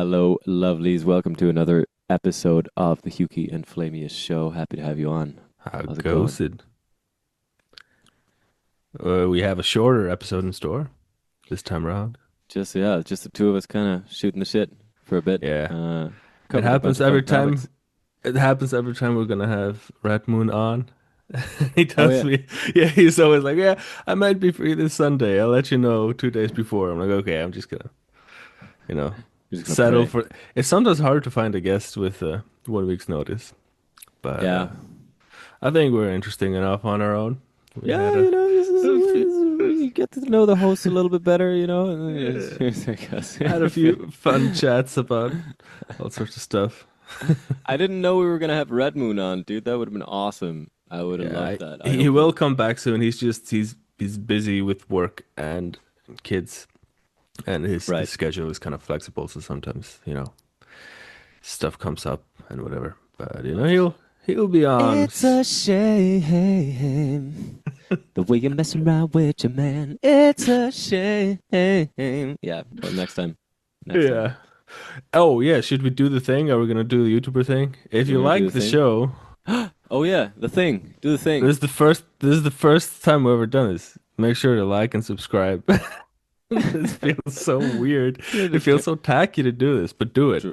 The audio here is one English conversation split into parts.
Hello, lovelies. Welcome to another episode of the Hewkii and Flammeus show. Happy to have you on. How How's it going? goes it? We have a shorter episode in store this time around. Just the two of us kind of shooting the shit for a bit. Yeah, it Covered a bunch happens of fun every topics. time. It happens every time we're gonna have Red Moon on. He Oh tells yeah, me, yeah, he's always like, yeah, I might be free this Sunday. I'll let you know 2 days before. I'm like, okay, I'm just gonna, you know, we're just gonna settle pray. for. It's sometimes hard to find a guest with 1 week's notice, but Yeah, I think we're interesting enough on our own. We yeah. had You get to know the host a little bit better. a, I guess. had a few fun chats about all sorts of stuff. I didn't know we were gonna have Red Moon on, dude. That would have been awesome. I would have Yeah, loved that. I he hope will we. come back soon. He's busy with work and kids, and his Right. schedule is kind of flexible. So sometimes stuff comes up and whatever. But he'll be on. It's a shame the way you mess around with your man. It's a shame. Yeah, well, next time. Next time. Yeah. Oh yeah. Should we do the thing? Are we gonna do the YouTuber thing? If You you want to do like the the thing? show, Oh yeah, the thing. Do the thing. this is the first time we've ever done this. Make sure to like and subscribe. This feels so weird. Yeah, It feels so tacky to do this, but do it.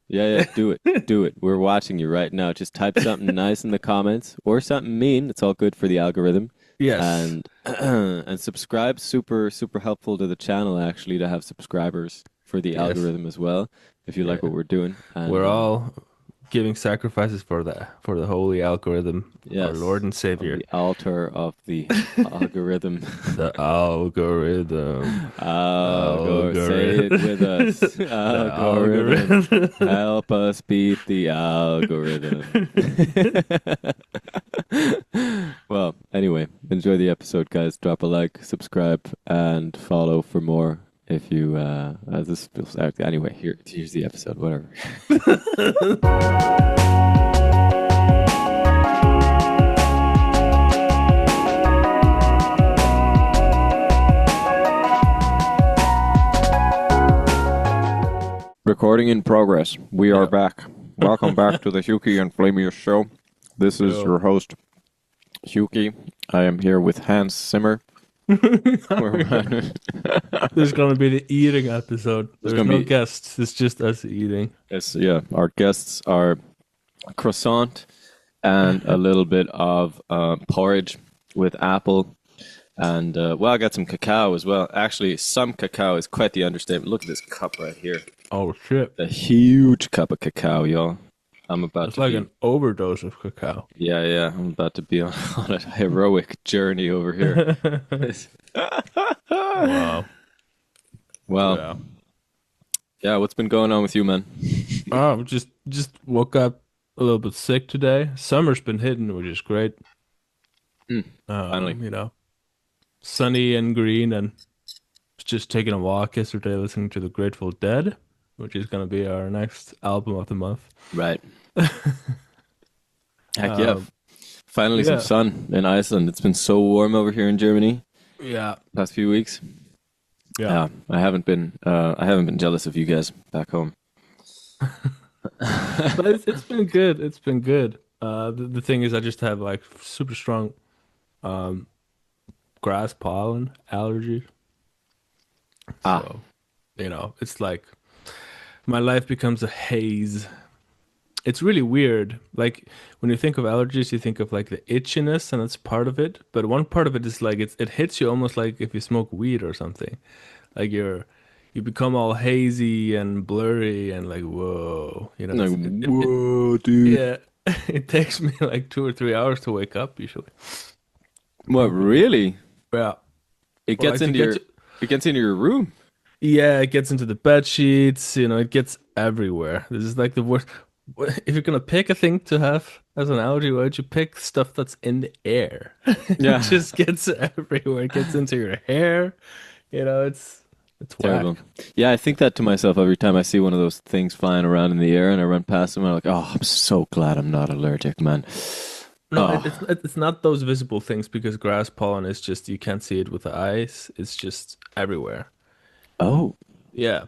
yeah, do it. Do it. We're watching you right now. Just type something nice in the comments or something mean. It's all good for the algorithm. Yes. And and subscribe. Super, super helpful to the channel actually to have subscribers for the Yes. algorithm as well. If you like Yeah. what we're doing. And We're all giving sacrifices for the holy algorithm, our yes, Lord and on Savior. the altar of the algorithm. The algorithm. Say it Algorithm. with us. The Algorithm. algorithm. Help us beat the algorithm. Well, anyway, enjoy the episode, guys. Drop a like, subscribe, and follow for more. If you, this feels anyway. Here's the episode. Whatever. Recording in progress. We are Yeah. back. Welcome back to the Hewkii and Flammeus show. This is Yo. your host, Hewkii. I am here with Hans Zimmer. We're- There's gonna be the eating episode. There's gonna no be- guests. It's just us eating. Yes, yeah. Our guests are croissant and a little bit of porridge with apple. And, well, I got some cacao as well. Actually, some cacao is quite the understatement. Look at this cup right here. Oh shit! A huge cup of cacao, y'all. I'm about It's to like be... an overdose of cacao. Yeah. I'm about to be on, on a heroic journey over here. Wow. Well, Yeah. yeah, what's been going on with you, man? Oh, just woke up a little bit sick today. Summer's been hitting, which is great. Finally. Sunny and green, and was just taking a walk yesterday, listening to the Grateful Dead, which is gonna be our next album of the month. Right. Heck yeah. Um, Finally some yeah, sun in Iceland. It's been so warm over here in Germany yeah, past few weeks. yeah. Yeah, I haven't been jealous of you guys back home. But it's been good. It's been good. The thing is, I just have like super strong um grass pollen allergy. Ah, So, it's like my life becomes a haze. It's really weird. Like when you think of allergies, you think of like the itchiness, and that's part of it. But one part of it is like it hits you almost like if you smoke weed or something. Like you become all hazy and blurry and like whoa. like, It whoa, dude. yeah. It takes me like 2 or 3 hours to wake up usually. What, really? Yeah. It Or gets like to into get your to, it gets into your room. yeah, it gets into the bed sheets, it gets everywhere. This is like the worst. If you're gonna pick a thing to have as an allergy, why would you pick stuff that's in the air? It Yeah. just gets everywhere. It gets into your hair. It's whack. Terrible. Yeah, I think that to myself every time I see one of those things flying around in the air and I run past them. I'm like, oh, I'm so glad I'm not allergic, man. No, Oh, it's not those visible things because grass pollen is just you can't see it with the eyes. It's just everywhere. oh, Yeah.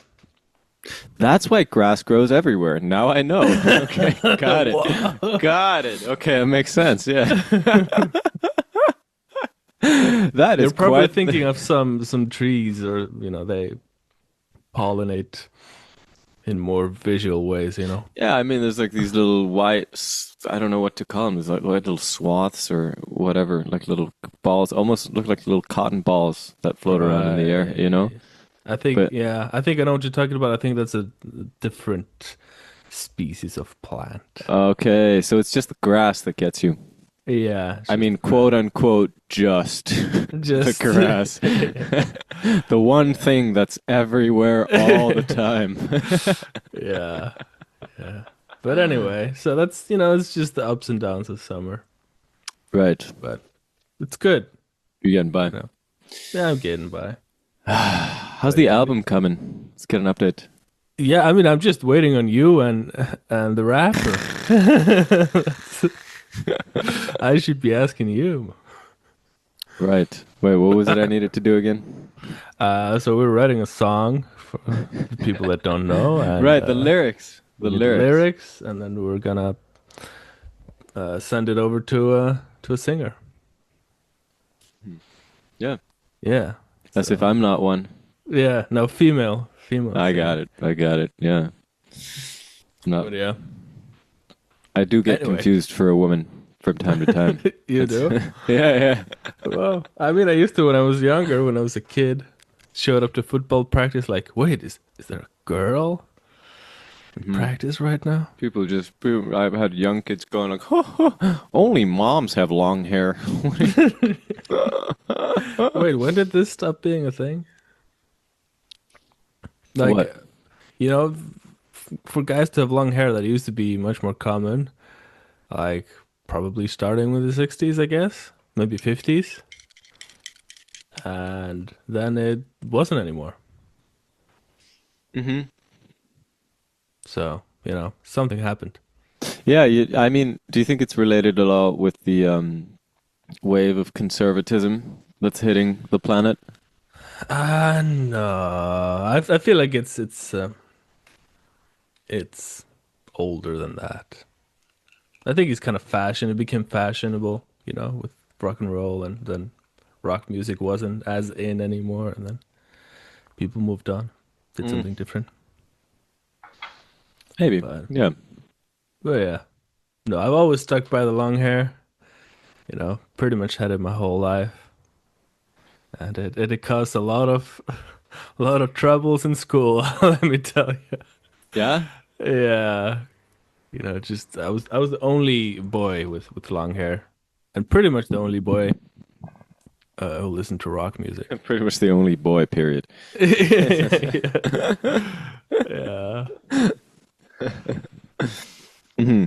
That's why grass grows everywhere. Now I know. Okay, got it. Wow. Got it. Okay, it makes sense. Yeah. That You're is probably quite thinking of some trees, or they pollinate in more visual ways. Yeah, I mean, there's like these little white, I don't know what to call them. There's like white little swaths or whatever, like little balls, almost look like little cotton balls that float around in the air, you know? Right. I think, But yeah, I think I know what you're talking about. I think that's a different species of plant. okay, so it's just the grass that gets you. Yeah, it's I just mean, quote unquote, just the just grass. The one thing that's everywhere all the time. yeah, yeah. But anyway, so that's it's just the ups and downs of summer, Right. but it's good. You're getting by. You know. Yeah, I'm getting by. How's But the yeah, album coming? Let's get an update. yeah. I mean, I'm just waiting on you and the rapper. I should be asking you. Right. Wait, what was it I needed to do again? So we're writing a song for the people that don't know, and Right, the lyrics. we The need the lyrics. lyrics, and then we're gonna send it over to a singer. Yeah. Yeah. As if So I'm not one. yeah, no, female I singer. got it. I got it. Yeah. But No, yeah, I do get anyway, confused for a woman from time to time. you It's do. yeah, yeah. Well, I mean, I used to when I was younger, when I was a kid. Showed up to football practice, like, wait, is there a girl in Hmm. practice right now? I've had young kids going like, only moms have long hair. Wait, when did this stop being a thing? Like, What? for guys to have long hair, that used to be much more common. Like, probably starting with the 60s, I guess, maybe 50s. And then it wasn't anymore. Hmm. So, something happened. Yeah, I mean, do you think it's related at all with the wave of conservatism that's hitting the planet? No, I feel like it's older than that. I think it's kind of fashion. It became fashionable, with rock and roll, and then rock music wasn't as in anymore, and then people moved on, did Mm, something different. maybe. But Yeah. but yeah, no, I've always stuck by the long hair. Pretty much had it my whole life, and it caused a lot of a lot of troubles in school. Let me tell you. Yeah? Yeah, just I was the only boy with long hair, and pretty much the only boy who listened to rock music. Pretty much the only boy, period. Yeah. Hmm.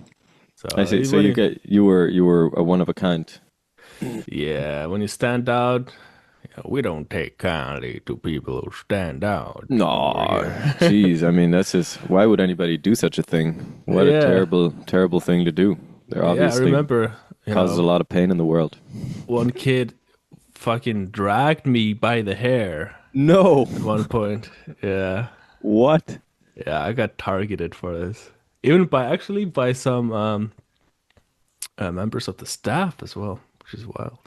So I see. So when you were a one of a kind. yeah, when you stand out, we don't take kindly to people who stand out over No, here. jeez. I mean, that's just why would anybody do such a thing? What a Yeah, terrible, terrible thing to do. There yeah. I obviously remember, causes a lot of pain in the world. one kid fucking dragged me by the hair No. at one point. Yeah, What? yeah. I got targeted for this, even by some members of the staff as well, which is wild.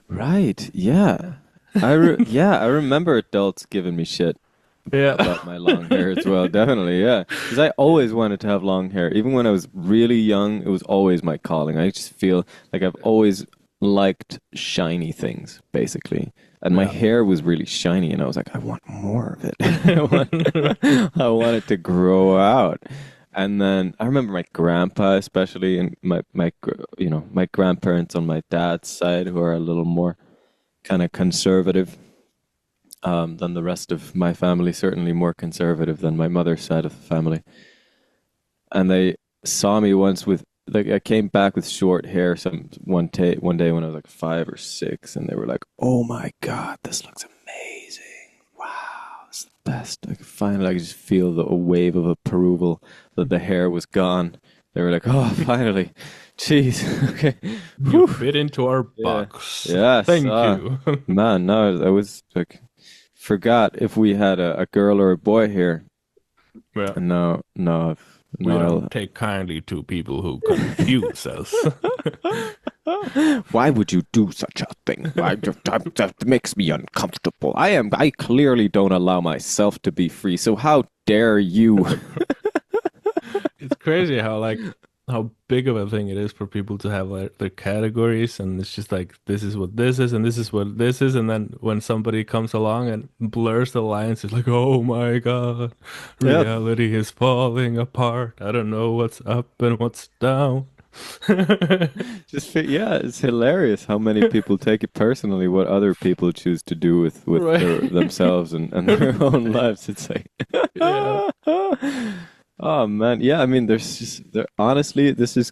Right. Yeah. Yeah, I remember adults giving me shit Yeah. about my long hair as well. Definitely, yeah. Because I always wanted to have long hair. Even when I was really young, it was always my calling. I just feel like I've always liked shiny things, basically. And my Yeah. hair was really shiny, and I was like, I want more of it. I want it to grow out. And then I remember my grandpa, especially, and my grandparents on my dad's side, who are a little more kind of conservative than the rest of my family, certainly more conservative than my mother's side of the family. And they saw me once with like I came back with short hair one day when I was like 5 or 6, and they were like, "Oh my God, this looks amazing! Wow, it's the best!" Like finally, I could just feel a wave of approval that the hair was gone. They were like, "Oh, finally, jeez, okay, You whew, fit into our yeah, box. yes, Thank you. man." No, I was like forgot if we had a girl or a boy here. Yeah. No, no, We no. don't take kindly to people who confuse us. Why would you do such a thing? That makes me uncomfortable. I clearly don't allow myself to be free. So how dare you? It's crazy how big of a thing it is for people to have like their categories, and it's just like this is what this is and this is what this is, and then when somebody comes along and blurs the lines, it's like, oh my God, Yep. reality is falling apart. I don't know what's up and what's down. Yeah, it's hilarious how many people take it personally what other people choose to do with Right. themselves and their own lives. It's like, Yeah. oh man, yeah. I mean, honestly, this is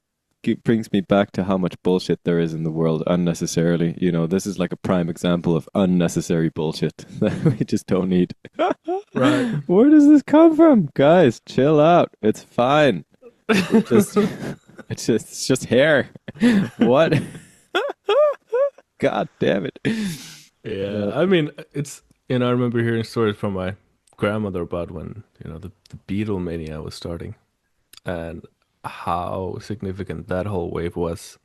brings me back to how much bullshit there is in the world unnecessarily. You know, this is like a prime example of unnecessary bullshit that we just don't need. Right. Where does this come from, guys? Chill out. It's fine. Just, it's just hair. What? God damn it. Yeah, I mean, I remember hearing stories from my grandmother about when, the Beatle mania was starting and how significant that whole wave was.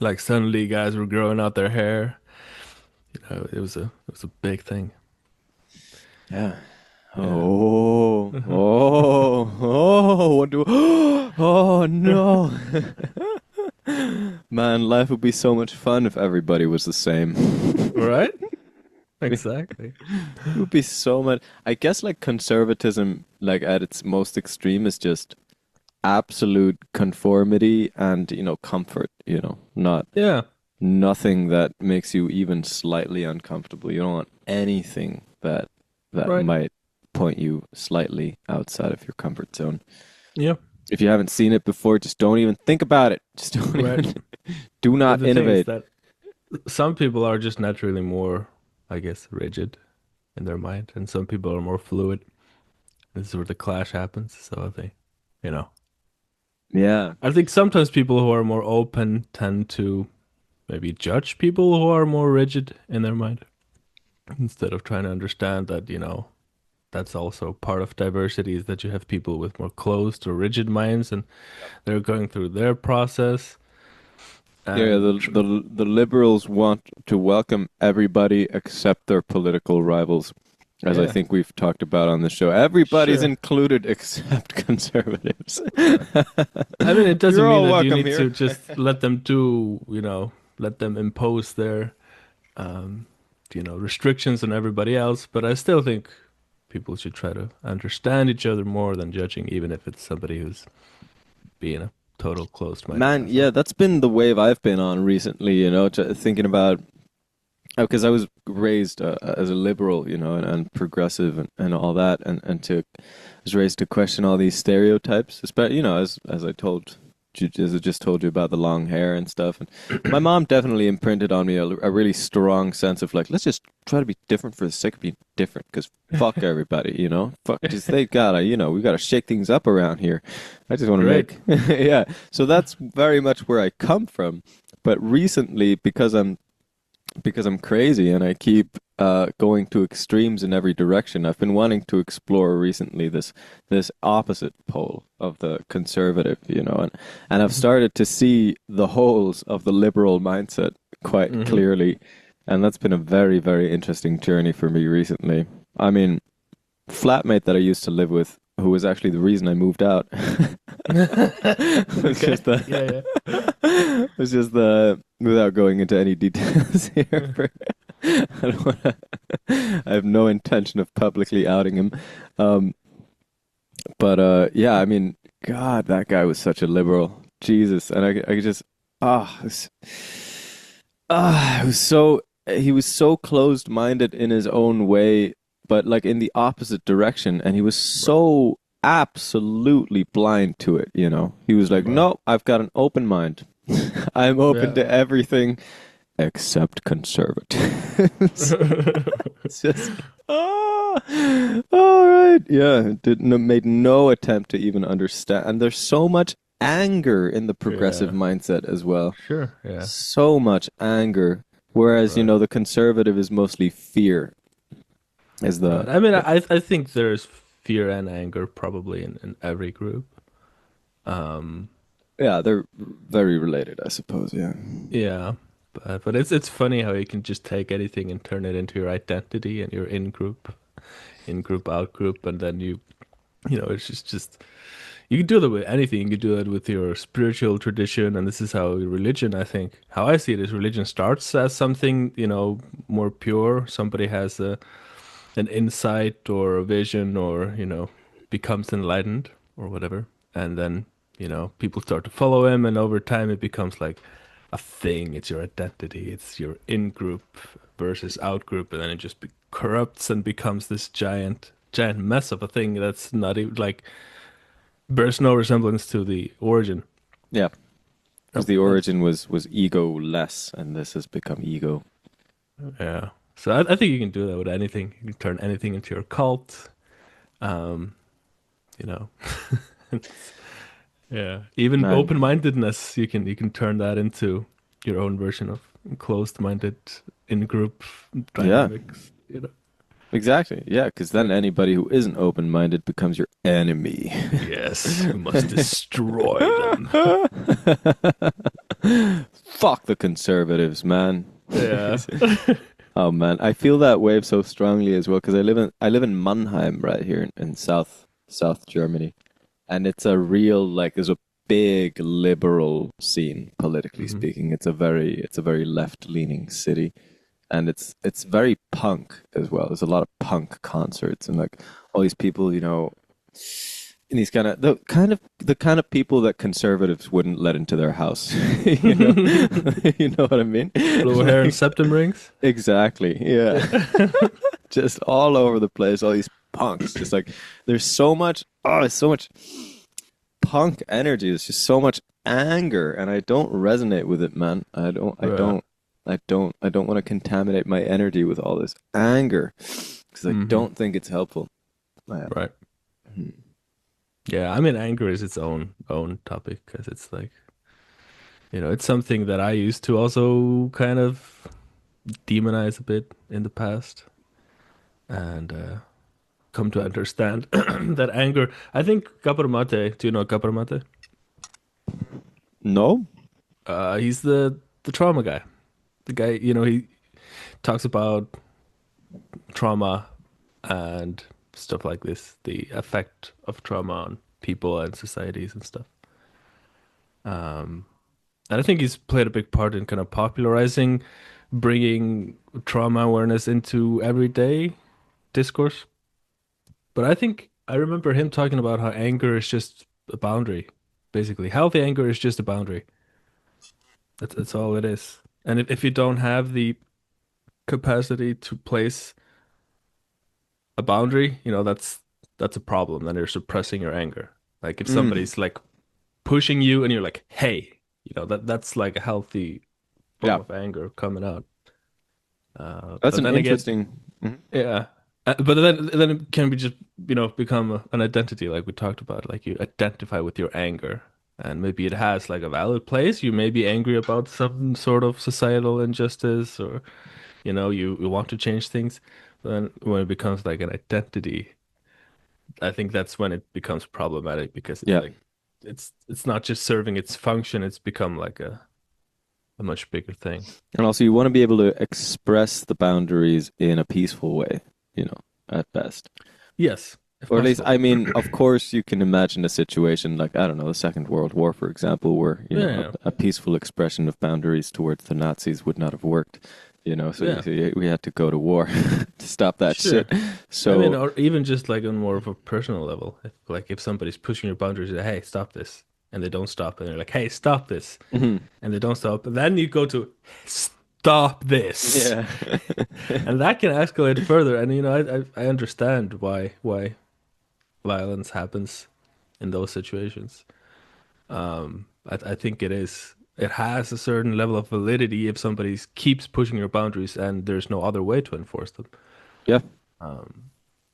Like suddenly guys were growing out their hair. It was a big thing. Yeah. Yeah. What do? Oh no, man! Life would be so much fun if everybody was the same. Right? Exactly. It would be so much. I guess like conservatism, like at its most extreme, is just absolute conformity and comfort. Not Yeah. nothing that makes you even slightly uncomfortable. You don't want anything that Right. might point you slightly outside of your comfort zone. Yeah. If you haven't seen it before, just don't even think about it. Just don't Right. even do But not the thing is innovate. that some people are just naturally more, I guess, rigid in their mind, and some people are more fluid. This is where the clash happens. So you know, Yeah. I think sometimes people who are more open tend to maybe judge people who are more rigid in their mind instead of trying to understand that, that's also part of diversity is that you have people with more closed or rigid minds and they're going through their process Yeah, and the liberals want to welcome everybody except their political rivals, as I yeah, think we've talked about on the show. Everybody's sure. included except conservatives. I mean, it doesn't You're mean all that you welcome need to here. just let them do, let them impose their, um, restrictions on everybody else. But I still think people should try to understand each other more than judging, even if it's somebody who's being a total closed-minded Man, asshole. yeah, that's been the wave I've been on recently, thinking about because I was raised as a liberal, and progressive and all that, and was raised to question all these stereotypes, especially, as I told as I just told you about the long hair and stuff. And my mom definitely imprinted on me a really strong sense of like, let's just try to be different for the sake of being different, because fuck everybody, fuck just they gotta, we gotta shake things up around here. I just want to Great. make, yeah. So that's very much where I come from. But recently, because I'm crazy and I keep going to extremes in every direction. I've been wanting to explore recently this opposite pole of the conservative, and I've started to see the holes of the liberal mindset quite Hmm. clearly, and that's been a very, very interesting journey for me recently. I mean, flatmate that I used to live with, who was actually the reason I moved out, was Okay. just the Yeah, was just the without going into any details yeah. here. I don't wanna, I have no intention of publicly outing him. Um, but yeah, I mean, God, that guy was such a liberal. Jesus, and I just ah, it was, it was so he was so closed-minded in his own way, but like in the opposite direction, and he was Right. so absolutely blind to it. He was like, Right. "No, I've got an open mind. I'm open Yeah. to everything except conservatives." It's just, all right. Yeah, made no attempt to even understand. And there's so much anger in the progressive Yeah. mindset as well. Sure. Yeah. So much anger. Whereas, Right. the conservative is mostly fear. Is Right. I mean, I think there's fear and anger probably in every group. Um, yeah, they're very related, I suppose. Yeah. yeah, but it's funny how you can just take anything and turn it into your identity and your in group, out group, and then it's just you can do that with anything. You can do that with your spiritual tradition, and this is how religion, I think, how I see it is religion starts as something, more pure. Somebody has an insight or a vision or, becomes enlightened or whatever. And then, people start to follow him, and over time it becomes like a thing. It's your identity. It's your in group versus out group, and then it just corrupts and becomes this giant mess of a thing that's not even like bears no resemblance to the origin. Yeah. Because Oh, the that's origin was ego less, and this has become ego. yeah. So I think you can do that with anything. You can turn anything into your cult. Um, you know. Yeah. Even Man, open-mindedness, you can turn that into your own version of closed-minded in-group yeah, dynamics. exactly. Yeah, because then anybody who isn't open-minded becomes your enemy. Yes, we must destroy them. Fuck the conservatives, man. Yeah. Oh man, I feel that wave so strongly as well because I live in Mannheim right here in South Germany, and it's a real like there's a big liberal scene politically Hmm. speaking. It's a very left-leaning city, and it's very punk as well. There's a lot of punk concerts and like all these people, and these the kind of people that conservatives wouldn't let into their house. you know, you know what I mean? Blue hair and Like, septum rings. exactly. Yeah. Just all over the place. All these punks. Just like there's so much punk energy. There's just so much anger, and I don't resonate with it, man. I don't. I Yeah. don't. I don't want to contaminate my energy with all this anger because I Hmm. don't think it's helpful. Yeah. Right. Mhm. Yeah, I mean, anger is its own topic because it's like, it's something that I used to also kind of demonize a bit in the past, and come to understand that anger. I think Caparmate. Do you know Caparmate? No. He's the trauma guy. The guy, he talks about trauma and stuff like this, the effect of trauma on people and societies and stuff. Um, and I think he's played a big part in kind of popularizing, bringing trauma awareness into everyday discourse. But I think I remember him talking about how anger is just a boundary, basically. Healthy anger is just a boundary. That's all it is. And if you don't have the capacity to place a boundary, that's a problem. Then you're suppressing your anger. Like if Mm. somebody's like pushing you and you're like, hey, that's like a healthy form Yeah. of anger coming out. That's But an then again, interesting. Mhm. yeah. But then it can be just, become an identity like we talked about. Like you identify with your anger. And maybe it has like a valid place. You may be angry about some sort of societal injustice or, you want to change things. But then when it becomes like an identity, I think that's when it becomes problematic because it's Yeah. like it's not just serving its function, it's become like a much bigger thing. And also, you want to be able to express the boundaries in a peaceful way, at best. Yes, if Or at least, possible. I mean, of course, you can imagine a situation like, I don't know, the Second World War, for example, where, Yeah, a peaceful expression of boundaries towards the Nazis would not have worked, yeah, so we had to go to war to stop that shit. sure. I mean, So, or even just like on more of a personal level, if somebody's pushing your boundaries, like, hey, stop this, and they don't stop, and they're like, hey, stop this, mhm, and they don't stop, and then you go to stop this, yeah. and that can escalate further. And I understand why violence happens in those situations. I think it has a certain level of validity if somebody keeps pushing your boundaries and there's no other way to enforce them. Yeah. Um,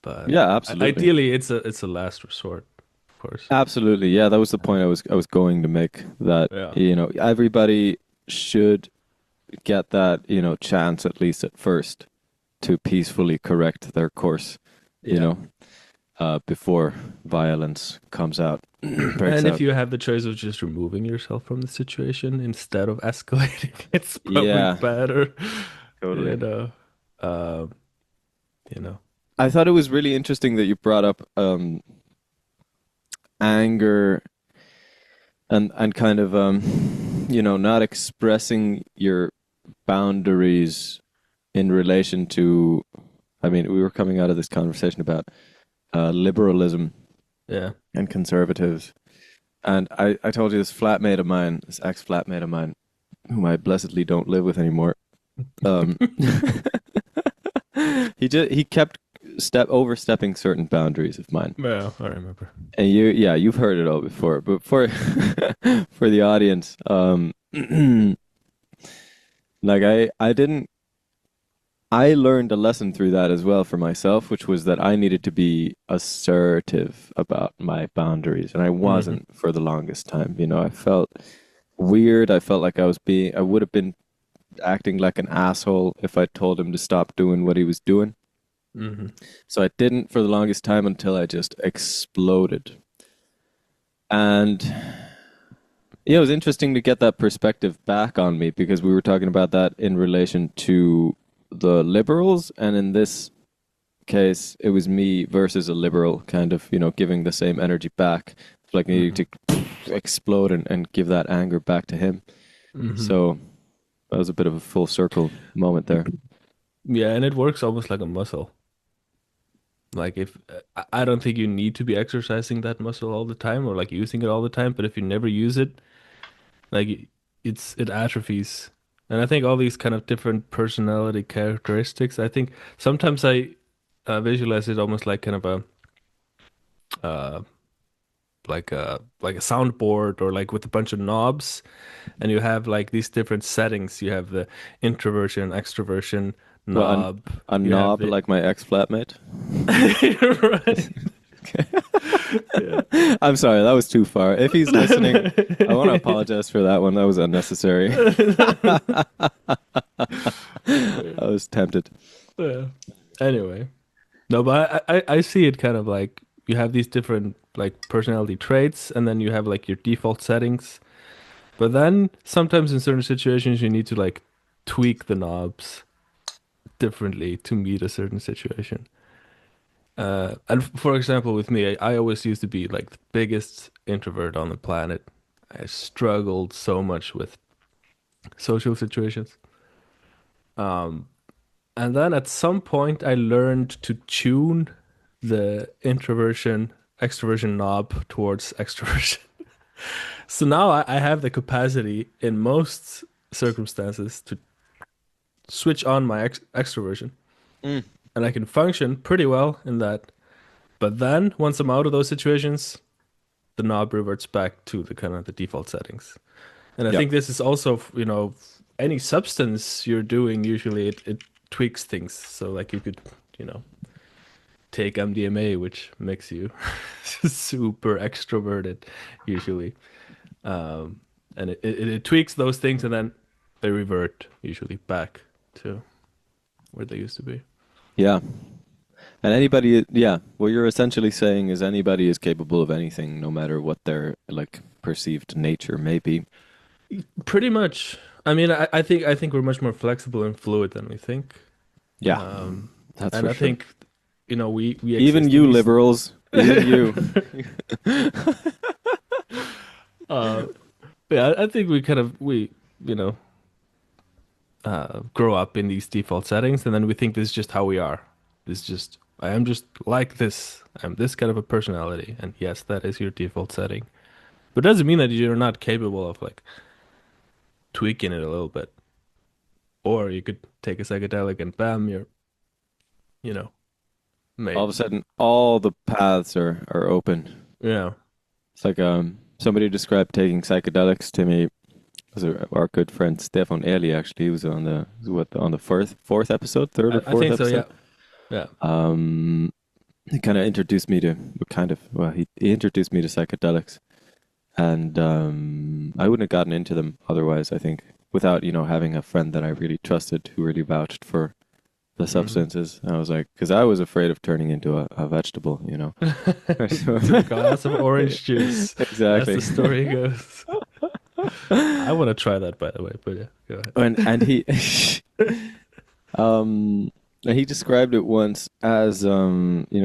but Yeah, absolutely. ideally, it's a last resort, of course. Absolutely. Yeah, that was the point I was going to make that, Yeah. everybody should get that, chance at least at first to peacefully correct their course, you Yeah. know, before violence comes out, breaks And if out. you have the choice of just removing yourself from the situation instead of escalating, it's probably Yeah, better. You totally. know. Um, you know. I thought it was really interesting that you brought up anger and kind of not expressing your boundaries in relation to. I mean, we were coming out of this conversation about liberalism Yeah. and conservatives. And I told you this flatmate of mine, this ex-flatmate of mine, whom I blessedly don't live with anymore. Um, he kept overstepping certain boundaries of mine. Well, I remember. And you've heard it all before, but for for the audience, like I didn't. I learned a lesson through that as well for myself, which was that I needed to be assertive about my boundaries, and I Hmm. wasn't for the longest time. I felt weird. I felt like I would have been acting like an asshole if I told him to stop doing what he was doing. Hmm. So I didn't for the longest time until I just exploded. And it was interesting to get that perspective back on me because we were talking about that in relation to the liberals, and in this case, it was me versus a liberal, kind of, giving the same energy back, like needing Hmm. to explode and give that anger back to him. Hmm. So that was a bit of a full circle moment there. Yeah, and it works almost like a muscle. Like if I don't think you need to be exercising that muscle all the time or like using it all the time, but if you never use it, like it atrophies. And I think all these kind of different personality characteristics, I think sometimes I visualize it almost like kind of a uh like a soundboard or like with a bunch of knobs and you have like these different settings. You have the introversion, extroversion Well, knob. a You have knob the like my ex-flatmate. right. Yeah. I'm sorry, that was too far. If he's listening, I want to apologize for that one. That was unnecessary. I was tempted. Yeah. Anyway, no, but I see it kind of like you have these different like personality traits, and then you have like your default settings. But then sometimes in certain situations you need to like tweak the knobs differently to meet a certain situation. And for example, with me, I always used to be like the biggest introvert on the planet. I struggled so much with social situations. Um, And then at some point, I learned to tune the introversion, extroversion knob towards extroversion. So now I have the capacity in most circumstances to switch on my extroversion Mm. and I can function pretty well in that. But then once I'm out of those situations, the knob reverts back to the kind of the default settings. And I Yeah. think this is also, any substance you're doing, usually it tweaks things. So like you could, you know, take MDMA, which makes you super extroverted usually. Um, and it tweaks those things and then they revert usually back to where they used to be. Yeah. And what you're essentially saying is anybody is capable of anything, no matter what their like perceived nature may be. Pretty much. I mean, I think we're much more flexible and fluid than we think. Yeah, Um, that's and for I sure. think, we Even exist in you these. liberals, even you. uh, yeah, I think you know, grow up in these default settings, and then we think this is just how we are. I am just like this. I'm this kind of a personality, and yes, that is your default setting. But it doesn't mean that you're not capable of like tweaking it a little bit. Or you could take a psychedelic and bam, you're, you know, All made. of a sudden, all the paths are open. Yeah. It's like somebody described taking psychedelics to me. It was our good friend Stefan Eli. Actually, he was on the fourth episode, third or I fourth think so, yeah. episode. Yeah. Um, he kind of introduced me to he introduced me to psychedelics, and I wouldn't have gotten into them otherwise. I think without having a friend that I really trusted who really vouched for the Hmm. substances. I was like, because I was afraid of turning into a vegetable, you know. To a glass of orange juice, as Exactly. the story goes. I want to try that, by the way. But yeah, go ahead. And he um and he described it once as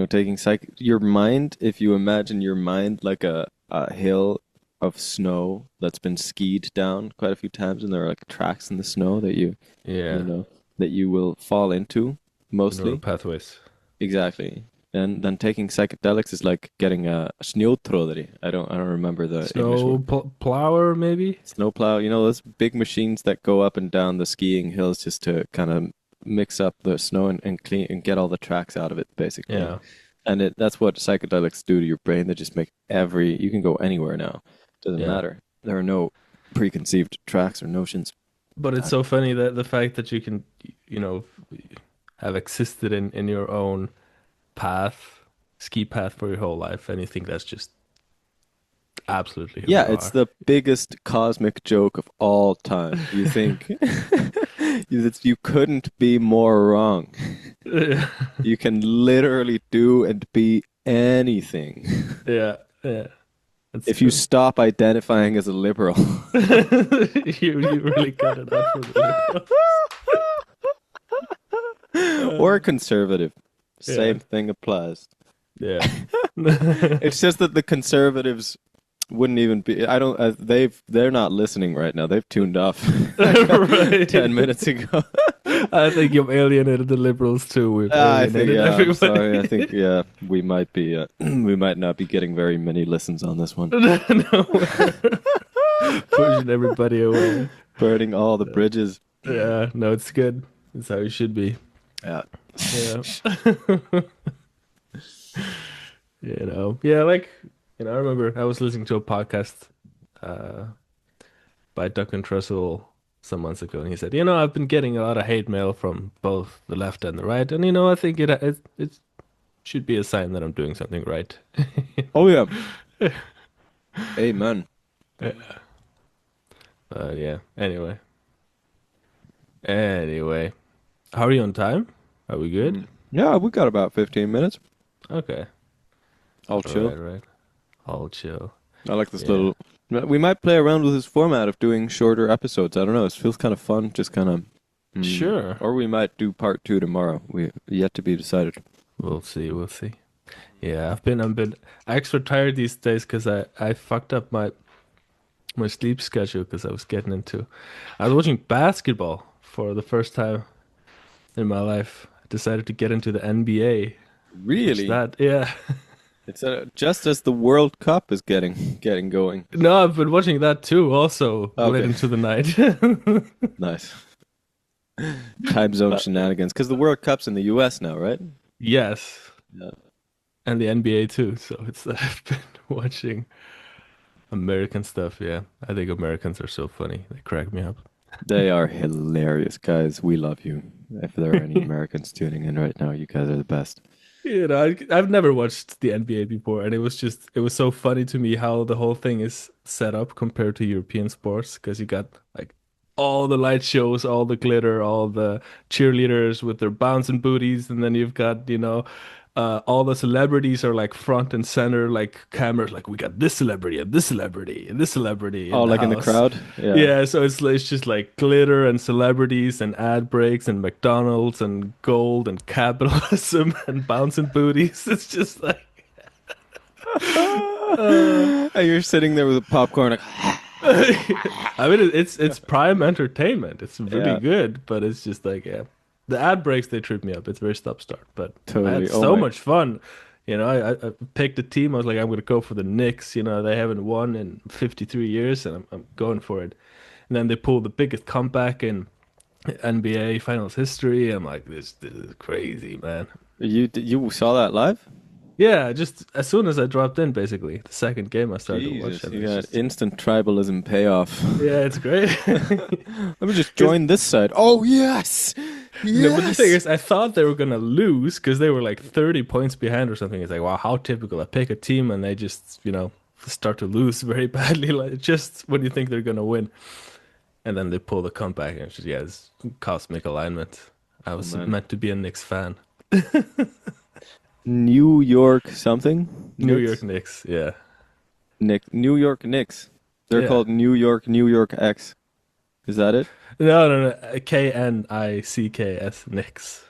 taking your mind, if you imagine your mind like a hill of snow that's been skied down quite a few times, and there are like tracks in the snow that you Yeah, know that you will fall into neural mostly. pathways. Exactly. And then taking psychedelics is like getting a snötroderi. I don't remember the English word. Plower, maybe? Snowplow, those big machines that go up and down the skiing hills just to kind of mix up the snow and clean and get all the tracks out of it, basically. Yeah, And that's what psychedelics do to your brain. They just make you can go anywhere now. Doesn't yeah. matter. There are no preconceived tracks or notions. But it's Uh, so funny that the fact that you can, you know, have existed in your own path, ski path for your whole life, and you think that's just absolutely who Yeah, you it's are. the biggest cosmic joke of all time. You think you couldn't be more wrong. Yeah, You can literally do and be anything yeah, yeah. That's if you true. stop identifying as a liberal You really cut it out for the liberals. or a Uh, conservative. yeah, Same thing applies. yeah. It's just that the conservatives wouldn't even be. I don't. They're not listening right now. They've tuned off like Right. 10 minutes ago. I think you've alienated the liberals too. We've I think, alienated yeah, I'm sorry. I think, everybody. yeah, we might be, we might not be getting very many listens on this one. No, we're pushing everybody away. Burning all the bridges. Yeah, no, it's good. It's how it should be. Yeah. Yeah. Yeah, like, I remember I was listening to a podcast uh by Duncan Trussell some months ago, and he said, I've been getting a lot of hate mail from both the left and the right, and I think it should be a sign that I'm doing something right. Oh, yeah. Amen. Yeah. Yeah. Anyway, how are you on time? Are we good? Yeah, we got about 15 minutes. Okay. I'll All chill. right, right. All chill. I like this Yeah. little. We might play around with this format of doing shorter episodes. I don't know. It feels kind of fun. Just kind of. Sure. Or we might do part two tomorrow. We yet to be decided. We'll see. We'll see. Yeah, I've been extra tired these days because I fucked up my sleep schedule because I was watching basketball for the first time in my life. I decided to get into the NBA. Watch Really? that. Yeah. It's just as the World Cup is getting going. No, I've been watching that too, also late Okay, into the night. nice. Time zone But shenanigans. Because the World Cup's in the U.S. now, right? yes, Yeah. and the NBA too. So it's I've been watching American stuff. Yeah, I think Americans are so funny. They crack me up. They are hilarious, guys. We love you. If there are any Americans tuning in right now, you guys are the best. I've never watched the NBA before, and it was so funny to me how the whole thing is set up compared to European sports, because you got like all the light shows, all the glitter, all the cheerleaders with their bouncing booties, and then you've got, all the celebrities are like front and center, like cameras, like we got this celebrity and this celebrity and this celebrity Oh, in the like in the house. crowd? Yeah. Yeah, so it's just like glitter and celebrities and ad breaks and McDonald's and gold and capitalism and bouncing booties. It's just like uh, And you're sitting there with a popcorn, like, I mean it's prime entertainment. It's really yeah, good, but it's just like, yeah. The ad breaks, they trip me up. It's very stop start, but I had totally. Oh so my. much fun. I picked a team. I was like, I'm gonna go for the Knicks. They haven't won in 53 years, and I'm going for it. And then they pulled the biggest comeback in NBA Finals history. I'm like, this is crazy, man. You saw that live? Yeah, just as soon as I dropped in, basically the second game I started to watch, Jesus, and you it's got just instant tribalism payoff. yeah, it's great. Let me just 'Cause join this side. Oh yes, no, but the thing yes. is, I thought they were gonna lose because they were like 30 points behind or something. It's like, wow, how typical. I pick a team and they just, start to lose very badly, like just when you think they're gonna win, and then they pull the comeback, and it's just, yeah, it's cosmic alignment. I Oh was man. meant to be a Knicks fan. New York something? New York Knicks? Knicks, yeah. New York Knicks. They're Yeah. called New York X. Is that it? No. Knicks. Knicks. Knicks.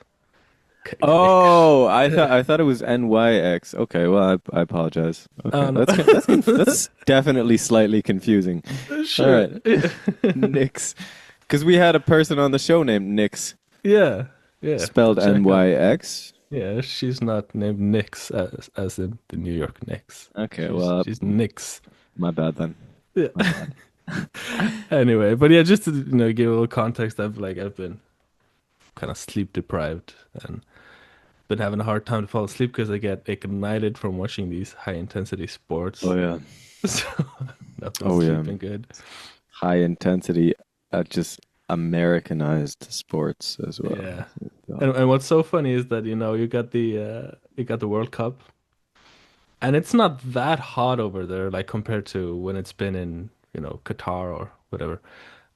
Oh, I thought it was NYX. Okay, well, I apologize. Okay, Oh no. that's definitely slightly confusing. All Sure. right, Knicks, because we had a person on the show named Nix, Yeah. Yeah. spelled Check out. NYX. Yeah, she's not named Knicks as in the New York Knicks. Okay, She's well, she's Knicks. my bad then. Yeah. My bad. Anyway, but yeah, just to give a little context, I've been kind of sleep deprived and been having a hard time to fall asleep because I get ignited from watching these high intensity sports. Oh yeah. So not been Oh yeah. sleeping good. High intensity, just Americanized sports as well. Yeah. And what's so funny is that you got the World Cup and it's not that hot over there like compared to when it's been in, Qatar or whatever.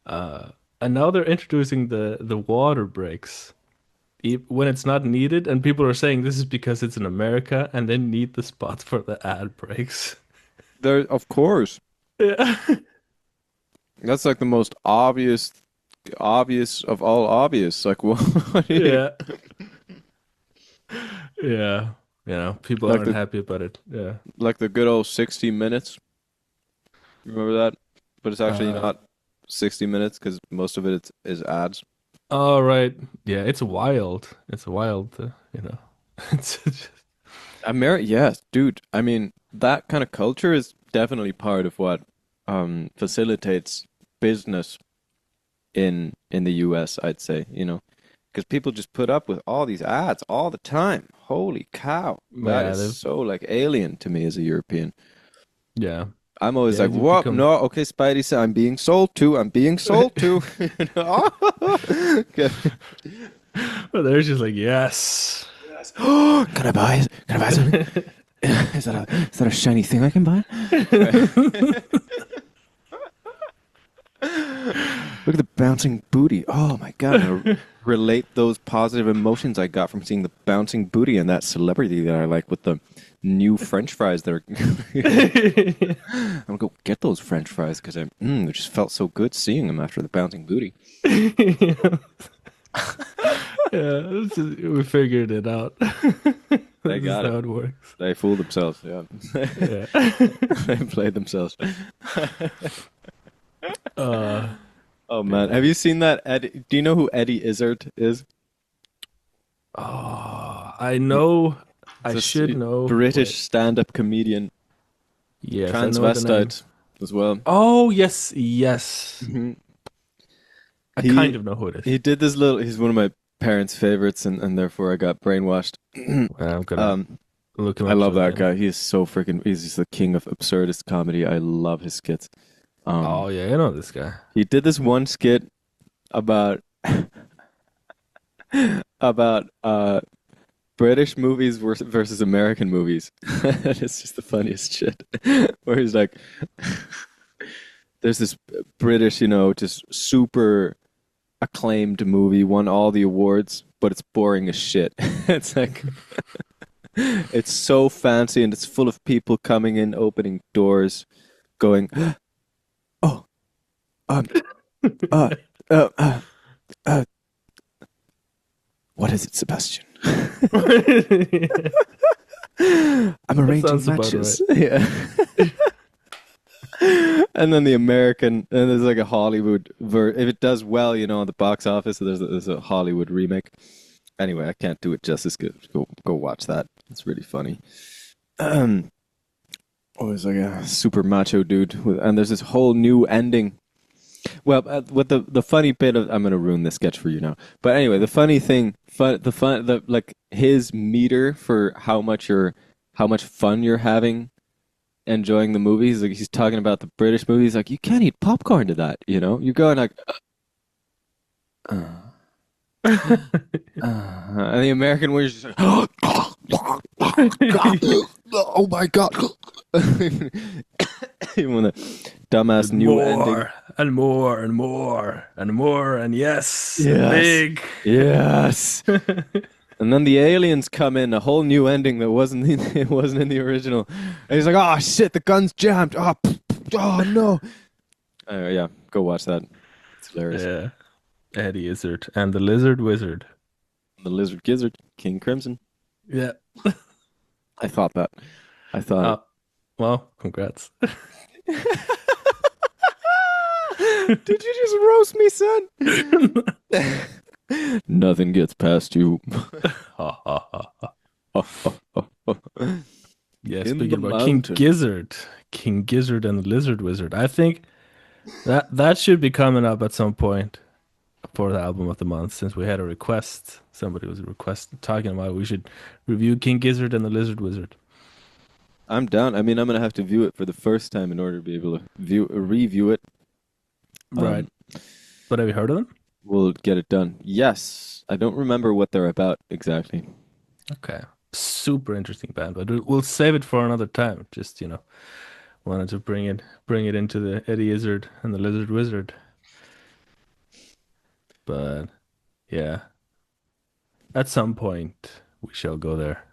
Uh and now they're introducing the water breaks when it's not needed, and people are saying this is because it's in America and they need the spots for the ad breaks. There, of course. Yeah. That's like the most obvious of all obvious. Like what? Yeah. Yeah. People Like aren't the happy about it. Yeah. like the good old 60 minutes. Remember that? But it's actually Uh, not 60 minutes because most of it is ads. all right. Yeah, it's wild. It's wild, It's just, Yes, dude. I mean, that kind of culture is definitely part of what facilitates business in the US, I'd say, because people just put up with all these ads all the time. Holy cow. That yeah, is they've so like alien to me as a European. yeah. I'm always Yeah, like, they've what? become No, okay, Spidey said I'm being sold to. I'm being sold to. Okay. Well, they're just like, yes. Yes. Can I buy it? Can I buy something? Is that a shiny thing I can buy? Look at the bouncing booty. Oh my God. I'm gonna relate those positive emotions I got from seeing the bouncing booty and that celebrity that I like with the new French fries that are. I'm gonna go get those French fries because it just felt so good seeing them after the bouncing booty. Yeah, we figured it out. They This is got it. how it works. They fooled themselves. Yeah. Yeah. They played themselves. Uh, Oh man, have you seen that? Do you know who Eddie Izzard is? I know. I It's a should know. British Wait. stand-up comedian, Yes, I know the name. transvestite as well. Oh, yes, yes. Mhm. I He kind of know who it is. he did this little. He's one of my parents' favorites, and therefore I got brainwashed. I'm gonna Um, look him I up love that sometime. guy. He is so freaking. He's just the king of absurdist comedy. I love his skits. Oh, Um, yeah, I know this guy. he did this one skit about about British movies versus American movies. It's just the funniest shit. Where he's like, there's this British, just super acclaimed movie, won all the awards, but it's boring as shit. It's like, it's so fancy and it's full of people coming in, opening doors, going, oh, um, uh, uh, uh, uh, what is it, Sebastian? I'm That arranging sounds about matches. Yeah. And then the American, and there's like a Hollywood if it does well, on the box office, there's a Hollywood remake. Anyway, I can't do it justice. Go watch that. It's really funny. Always like a super macho dude, and there's this whole new ending. Well, what the funny bit of I'm gonna ruin this sketch for you now. But anyway, the funny thing, like his meter for how much fun you're having enjoying the movies. Like he's talking about the British movies. Like you can't eat popcorn to that. You're going like, and the American one is just like, oh my God. Even the dumbass And new ending. more and more and more and more and yes and Yes. big. Yes. And then the aliens come in, a whole new ending that wasn't in, it wasn't in the original. And he's like, "Oh shit, the gun's jammed. Oh, oh no." Yeah, go watch that. It's hilarious. Yeah. Eddie Izzard and the Lizard Wizard. The Lizard Gizzard, King Crimson. Yeah. I thought that. I thought it. Oh, well, congrats. Did you just roast me, son? Nothing gets past you. Ha, ha, ha. Yeah, In speaking the about King mountain. Gizzard, King Gizzard and the Lizard Wizard. I think that should be coming up at some point for the album of the month, since we had a request. Somebody was talking about we should review King Gizzard and the Lizard Wizard. I'm down. I mean, I'm gonna have to view it for the first time in order to be able to review it. Right. But have you heard of them? We'll get it done. Yes, I don't remember what they're about exactly. Okay. Super interesting band, but we'll save it for another time. Just, wanted to bring it into the Eddie Izzard and the Lizard Wizard. But yeah, at some point we shall go there.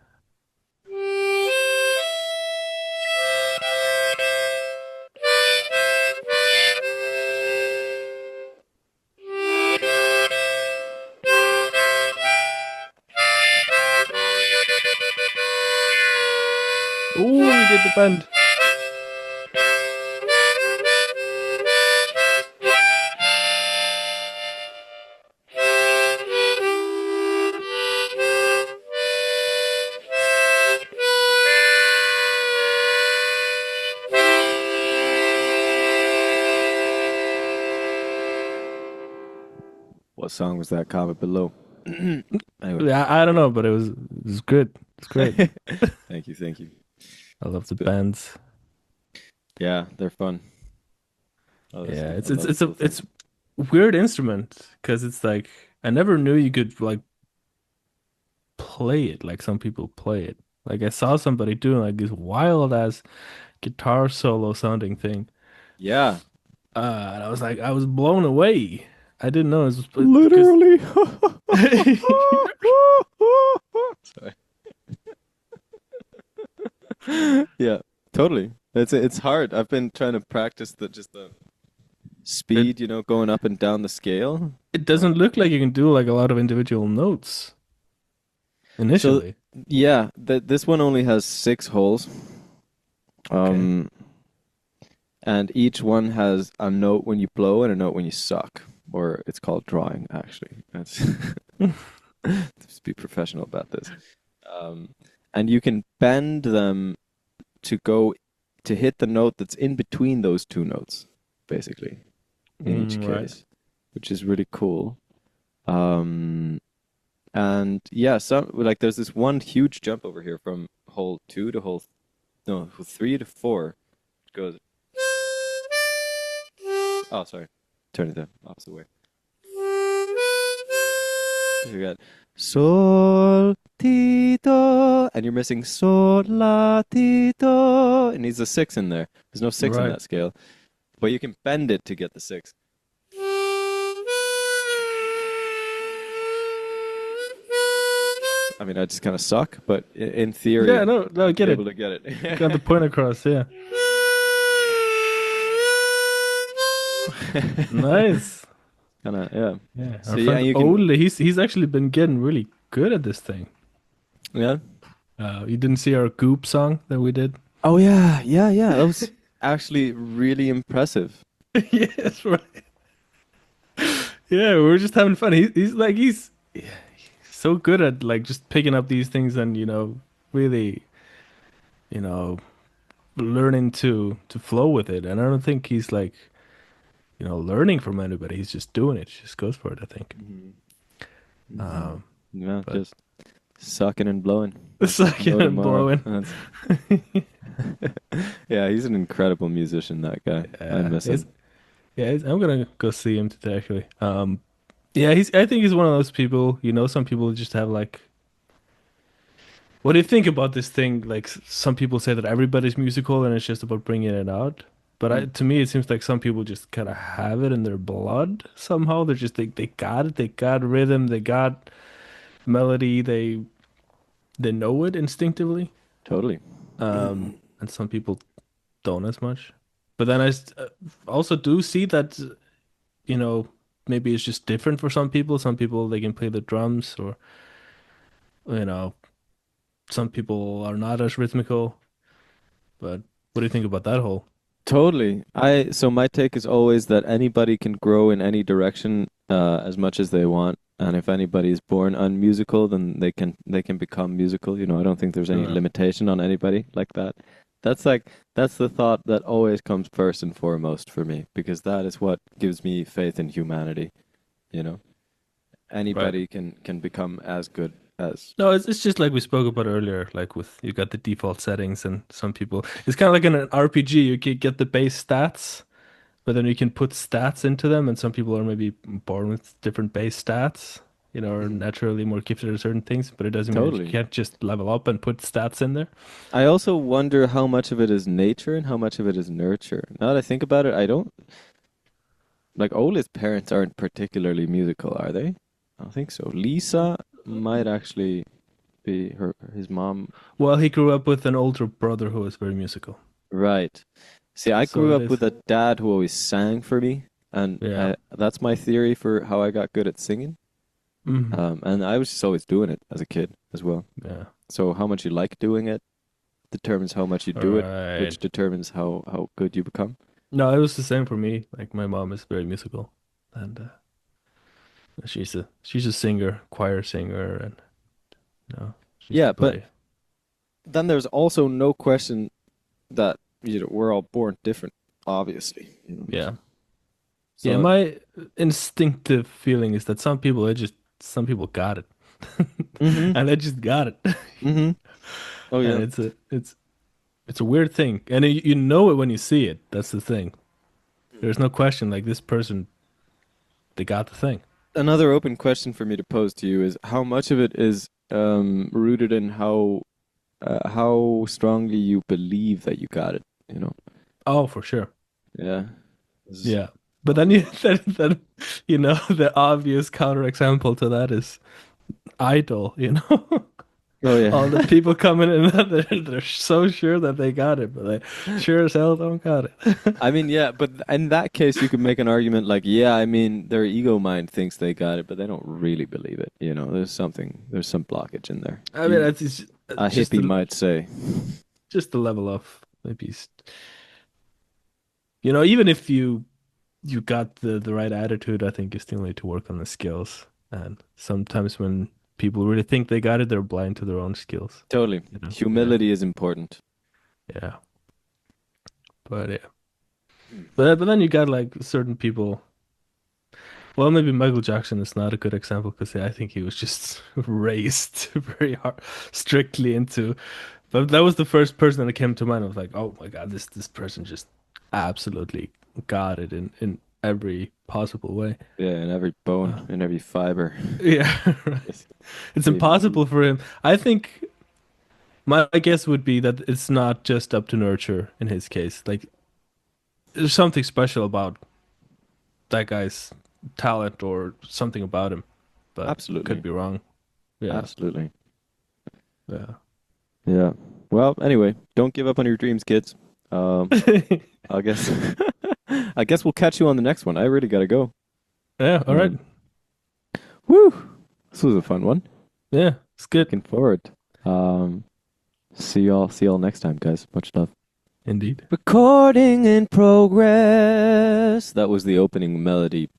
Oh, we did the band. What song was that? Comment below. Anyway, Yeah, I don't know, but it was good. It's great. thank you, thank you. I love the bands. Yeah, they're fun. Yeah, I love cool things. it's weird instrument because it's like I never knew you could like play it like some people play it. Like I saw somebody doing like this wild ass guitar solo sounding thing. Yeah, And I was like, I was blown away. I didn't know it was because literally. Sorry. Yeah, totally. It's hard. I've been trying to practice the it speed, going up and down the scale. it doesn't look like you can do like a lot of individual notes So initially. yeah, this one only has 6 holes. Okay. Um, and each one has a note when you blow and a note when you suck, or it's called drawing, actually. That's Just be professional about this. Um, and you can bend them to go to hit the note that's in between those two notes, basically, in each Right. case, which is really cool. Um, and yeah, like there's this one huge jump over here from hole two to hole 3 to 4. It goes. Oh, sorry. Turn it the opposite way. You got sol tito, and you're missing sol la tito. It needs a 6 in there. There's no 6 in Right. that scale, but you can bend it to get the 6. I mean, I just kind of suck, but in theory, Yeah, no, I you're get able it. to get Got the it. point across, yeah. Nice. Kind of, yeah. Yeah, So our yeah, friend you can, Ole, he's actually been getting really good at this thing. yeah. You didn't see our Goop song that we did? Oh yeah, yeah, yeah. That was actually really impressive. Yes, right. Yeah, we were just having fun. He's so good at like just picking up these things and really you know learning to flow with it. And I don't think he's like learning from anybody. He's just doing it. He just goes for it, I think. Hmm. Hmm. Um, Yeah, but just sucking and blowing. it's like No tomorrow. blowing. Yeah, he's an incredible musician, that guy. I Yeah, miss him. I'm gonna go see him today actually. Yeah, I think he's one of those people. Some people just have like. What do you think about this thing? Like some people say that everybody's musical and it's just about bringing it out. But Mm. to me, it seems like some people just kind of have it in their blood somehow. They're just they got it. They got rhythm. They got melody. They know it instinctively. Totally. And some people don't as much. But then also do see that, you know, maybe it's just different for some people. Some people they can play the drums, or you know, some people are not as rhythmical. But what do you think about that whole? Totally. So my take is always that anybody can grow in any direction as much as they want. And if anybody is born unmusical, then they can become musical. I don't think there's any Sure. limitation on anybody like that. That's like that's the thought that always comes first and foremost for me, because that is what gives me faith in humanity, you know. Right. Anybody can become as good as. No, it's just like we spoke about earlier, like with you got the default settings and some people it's kind of like in an RPG, you can get the base stats, but then you can put stats into them, and some people are maybe born with different base stats, or Mhm. naturally more gifted at certain things, but it doesn't mean that you Totally. can't just level up and put stats in there. I also wonder how much of it is nature and how much of it is nurture. Now that I think about it, I don't like Ola's parents aren't particularly musical, are they? I don't think so. Lisa might actually be his mom. Well, he grew up with an older brother who was very musical. Right. See, I So grew it up with is. a dad who always sang for me, and Yeah. that's my theory for how I got good at singing. Hmm. And I was just always doing it as a kid as well. Yeah. So how much you like doing it determines how much you All do it, right. which determines how good you become. No, it was the same for me. Like my mom is very musical, and she's a singer, choir singer, and she used Yeah, to but play. then there's also no question that we're all born different, obviously. Yeah. Yeah, So, my instinctive feeling is that some people got it. mm-hmm, And they just got it. mm-hmm. Oh And yeah. it's a weird thing. And you know it when you see it. That's the thing. There's no question like this person they got the thing. Another open question for me to pose to you is how much of it is rooted in how strongly you believe that you got it, you know? Oh, for sure. Yeah. This is- Yeah. But then you then the obvious counterexample to that is Idol. Oh All the yeah. people coming in they're so sure that they got it, but they sure as hell don't got it. I mean, yeah, but in that case, you could make an argument like, yeah, I mean, their ego mind thinks they got it, but they don't really believe it. There's some blockage in there. I mean, it's A just hippie might say. the level of maybe even if you got the right attitude, I think you still need to work on the skills. And sometimes when people really think they got it, they're blind to their own skills. Totally. Yeah, Humility is important. yeah. But yeah, but then you got like certain people. Well, maybe Michael Jackson is not a good example because I think he was just raised very hard, strictly into. But that was the first person that came to mind. I was like, oh my God, this person just absolutely got it in every possible way. Yeah, in every bone, Uh, in every fiber. yeah, right. Yes. It's Maybe. impossible for him. I think my guess would be that it's not just up to nurture in his case. Like there's something special about that guy's talent or something about him, but could Absolutely. be wrong. Yeah, Absolutely. yeah. Yeah. Well, anyway, don't give up on your dreams, kids. Um, I guess I guess we'll catch you on the next one. I really gotta go. Yeah, all right. Um, woo! This was a fun one. Yeah, it's good. Looking forward. Um, see y'all next time, guys. Much love. Indeed. Recording in progress. That was the opening melody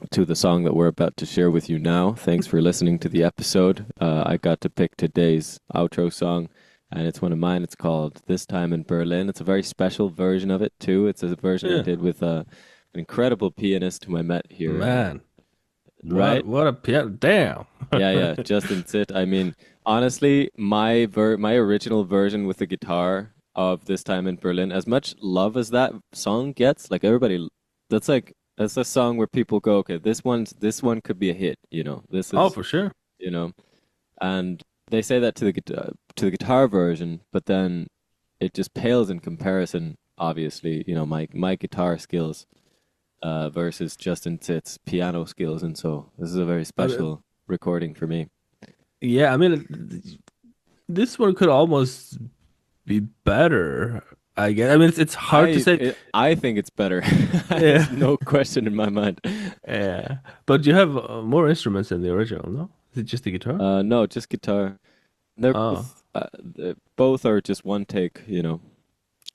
to the song that we're about to share with you now. Thanks for listening to the episode. I got to pick today's outro song, and it's one of mine. It's called This Time in Berlin. It's a very special version of it, too. It's a version I Yeah, did with an incredible pianist whom I met here, man. right? What a piano. Damn. Yeah, yeah, Justin Sit. I mean, honestly, my original version with the guitar of This Time in Berlin, as much love as that song gets, like everybody, that's a song where people go, okay, this one could be a hit, This Oh, is, for sure. you know, and they say that to the guitar version, but then it just pales in comparison obviously, you know, my guitar skills versus Justin Titt's piano skills, and so this is a very But special recording for me. yeah, I mean, this one could almost be better. I guess. I mean, it's hard to say. I think it's better. Yeah, There's no question in my mind. yeah. But you have more instruments than the original, no? Is it just the guitar? No, just guitar. They're Oh, both are just one take, you know,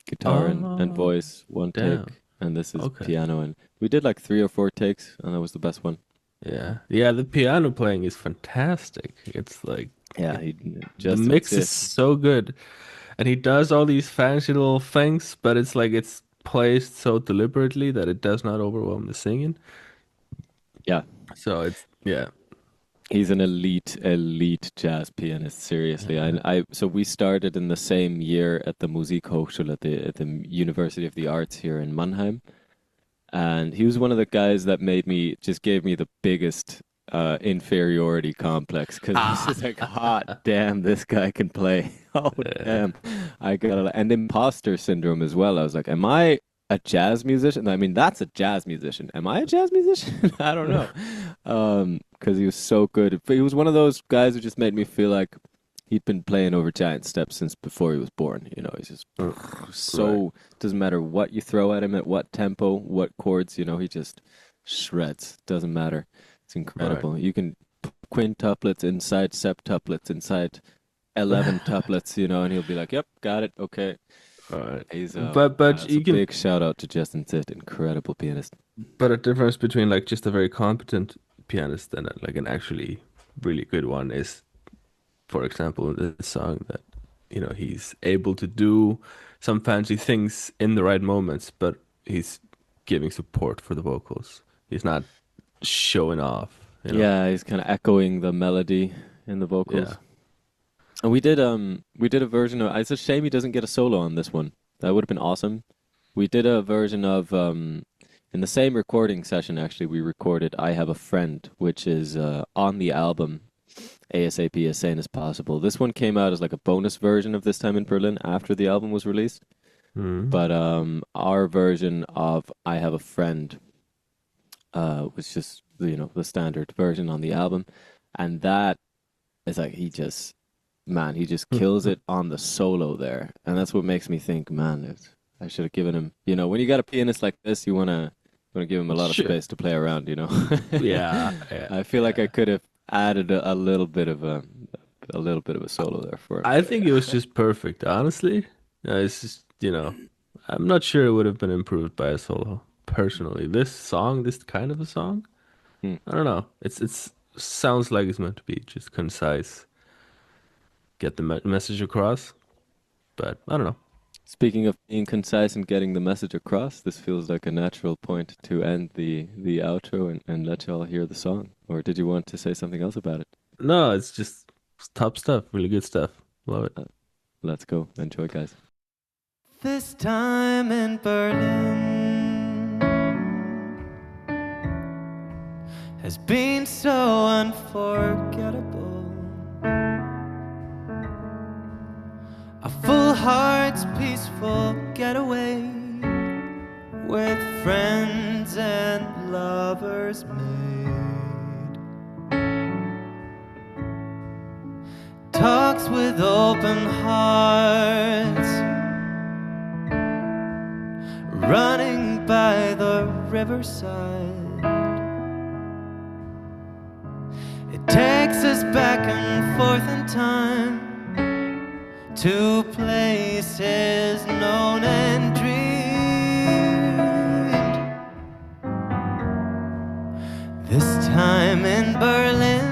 guitar and oh, voice, one damn. take, and this is Okay. piano. And we did like 3 or 4 takes, and that was the best one. Yeah, yeah. The piano playing is fantastic. It's like Yeah, it, he the Justin mix is Titt. so good, and he does all these fancy little things, but it's like it's placed so deliberately that it does not overwhelm the singing. Yeah, So it's yeah. he's an elite jazz pianist. Seriously, Yeah. so we started in the same year at the Musikhochschule at the University of the Arts here in Mannheim, and he was one of the guys that gave me the biggest inferiority complex because I was just like, hot damn, this guy can play. Oh Yeah. damn, I got and imposter syndrome as well. I was like, am I a jazz musician? I mean, that's a jazz musician. Am I a jazz musician? I don't know. Because he was so good. But he was one of those guys who just made me feel like he'd been playing over giant steps since before he was born. You know, he's just Right. so doesn't matter what you throw at him, at what tempo, what chords. You know, he just shreds. Doesn't matter. It's Right. incredible. You can put quintuplets inside septuplets inside 11 tuplets. You know, and he'll be like, "Yep, got it. Okay." Right. He's But That's a you can big shout out to Justin Titt, incredible pianist. but a difference between like just a very competent pianist and like an actually really good one is, for example, the song that he's able to do some fancy things in the right moments, but he's giving support for the vocals. He's not showing off. Yeah, he's kind of echoing the melody in the Yeah. vocals. And we did a version of. It's a shame he doesn't get a solo on this one. That would have been awesome. We did a version of in the same recording session. Actually, we recorded "I Have a Friend," which is on the album ASAP as sane as possible. This one came out as like a bonus version of This Time in Berlin after the album was released. Hmm. But our version of "I Have a Friend" was just the standard version on the album, and that is like he just kills it on the solo there, and that's what makes me think, man, I should have given him. You know, when you got a pianist like this, you wanna give him a lot of Sure. space to play around. You know, Yeah, yeah, I feel like I yeah. could have added a little bit of a solo there for him. I think it was just perfect, honestly. It's just, I'm not sure it would have been improved by a solo. Personally, this song, this kind of a song, Hmm. I don't know. It's sounds like it's meant to be just concise, get the message across, but I don't know. Speaking of being concise and getting the message across, this feels like a natural point to end the outro and let y'all hear the song. Or did you want to say something else about it? No, it's just top stuff, really good stuff. Love it. Uh, let's go. Enjoy, guys. This time in Berlin has been so unforgettable. A full heart's peaceful getaway with friends and lovers made. Talks with open hearts, running by the riverside. It takes us back and forth in time to places known and dreamed. This time in Berlin,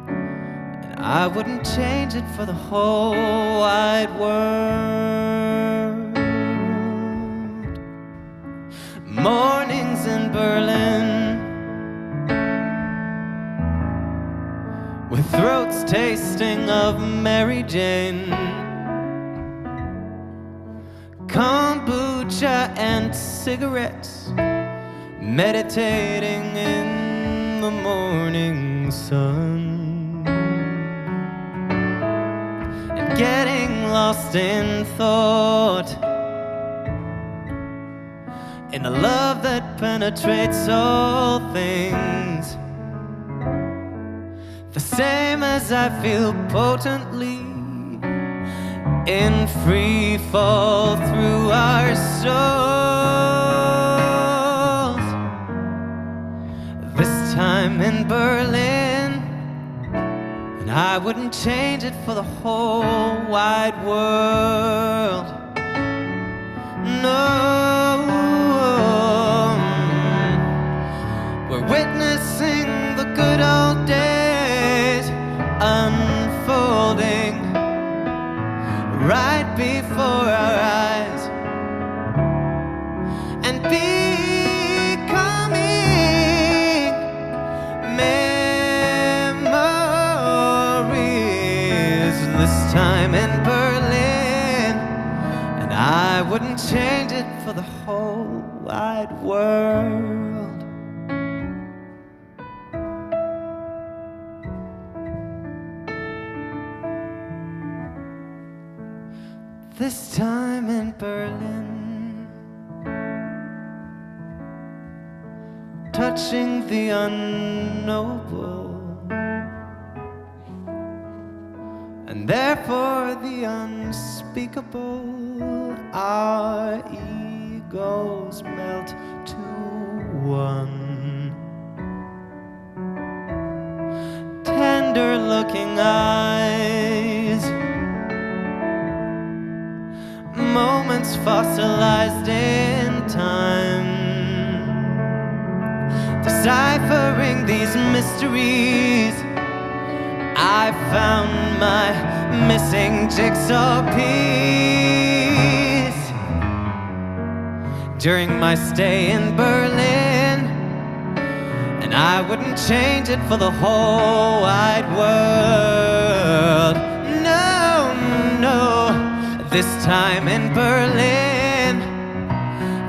and I wouldn't change it for the whole wide world. Mornings in Berlin, with throats tasting of Mary Jane, kombucha and cigarettes, meditating in the morning sun, and getting lost in thought in a love that penetrates all things, the same as I feel potently in free fall through our souls. This time in Berlin, and I wouldn't change it for the whole wide world. No, we're witnessing the good old days unfolding right before our eyes, and becoming memories. This time in Berlin, and I wouldn't change it for the whole wide world. This time in Berlin, touching the unknowable, and therefore the unspeakable. Our egos melt to one. Tender looking eyes, moments fossilized in time, deciphering these mysteries. I found my missing jigsaw piece during my stay in Berlin, and I wouldn't change it for the whole wide world. No, no, this time in Berlin,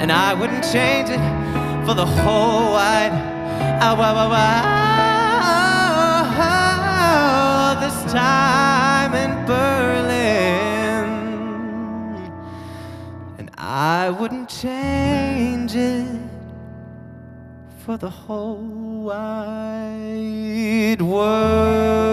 and I wouldn't change it for the whole wide this time in Berlin, and I wouldn't change it for the whole wide world.